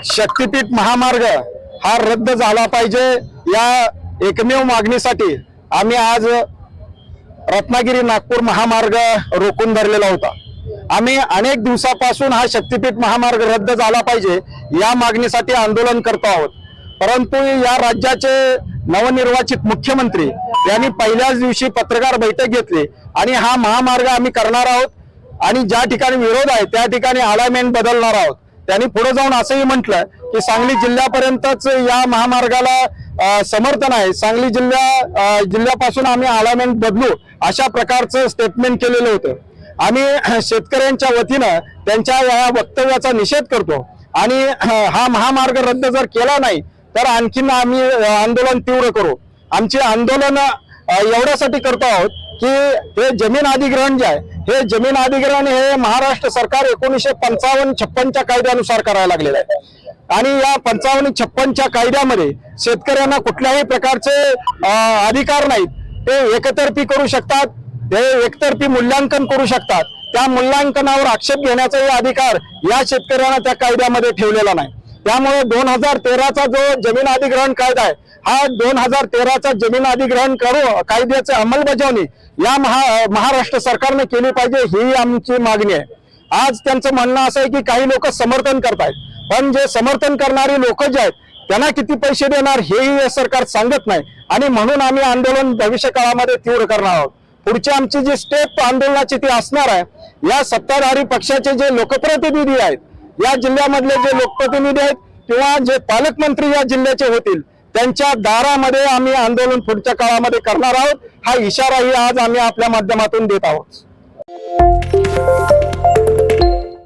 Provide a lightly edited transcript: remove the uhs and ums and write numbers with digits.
शक्तीपीठ महामार्ग हा रद्द झाला पाहिजे या एकमेव मागणीसाठी आम्ही आज रत्नागिरी नागपूर महामार्ग रोखून धरलेला होता। आम्ही अनेक दिवसापासून हा शक्तीपीठ महामार्ग रद्द झाला पाहिजे या मागणीसाठी आंदोलन करतो आहोत, परंतु या राज्याचे नवनिर्वाचित मुख्यमंत्री यांनी पहिल्याच दिवशी पत्रकार बैठक घेतली आणि हा महामार्ग आम्ही करणार आहोत आणि ज्या ठिकाणी विरोध आहे त्या ठिकाणी अलाइनमेंट बदलणार आहोत। त्यांनी पुढे जाऊन असंही म्हटलं की सांगली जिल्ह्यापर्यंतच या महामार्गाला समर्थन आहे, सांगली जिल्ह्यापासून आम्ही अलाइनमेंट बदलू अशा प्रकारचं स्टेटमेंट केलेलं होतं। आम्ही शेतकऱ्यांच्या वतीनं त्यांच्या या वक्तव्याचा निषेध करतो आणि हा महामार्ग रद्द जर केला नाही तर आणखीन आम्ही आंदोलन तीव्र करू। आमचे आंदोलन एवढ्यासाठी करतो आहोत की हे जमीन अधिग्रहण जे आहे हे जमीन अधिग्रहण हे महाराष्ट्र सरकार 1955-56 कायद्यानुसार करायला लागलेलं आहे आणि या 55-56 कायद्यामध्ये शेतकऱ्यांना कुठल्याही प्रकारचे अधिकार नाहीत। ते एकतर्फी करू शकतात, ते एकतर्फी मूल्यांकन करू शकतात, त्या मूल्यांकनावर आक्षेप घेण्याचाही अधिकार या शेतकऱ्यांना त्या कायद्यामध्ये ठेवलेला नाही। त्यामुळे 2013चा जो जमीन अधिग्रहण कायदा आहे हा 2013चा जमीन अधिग्रहण कायद्याची अंमलबजावणी या महाराष्ट्र सरकारने केली पाहिजे ही आमची मागणी आहे। आज त्यांचं म्हणणं असं आहे की काही लोक समर्थन करतायत, पण जे समर्थन करणारी लोक जे आहेत त्यांना किती पैसे देणार हेही सरकार सांगत नाही आणि म्हणून आम्ही आंदोलन भविष्य काळामध्ये तीव्र करणार आहोत। पुढची आमची जी स्टेप आंदोलनाची ती असणार आहे, या सत्ताधारी पक्षाचे जे लोकप्रतिनिधी आहेत, या जिल्ह्यामधले जे लोकप्रतिनिधी आहेत किंवा जे पालकमंत्री या जिल्ह्याचे होतील त्यांच्या दारामध्ये आम्ही आंदोलन पुढच्या काळामध्ये करणार आहोत। हा इशाराही आज आम्ही आपल्या माध्यमातून देत आहोत।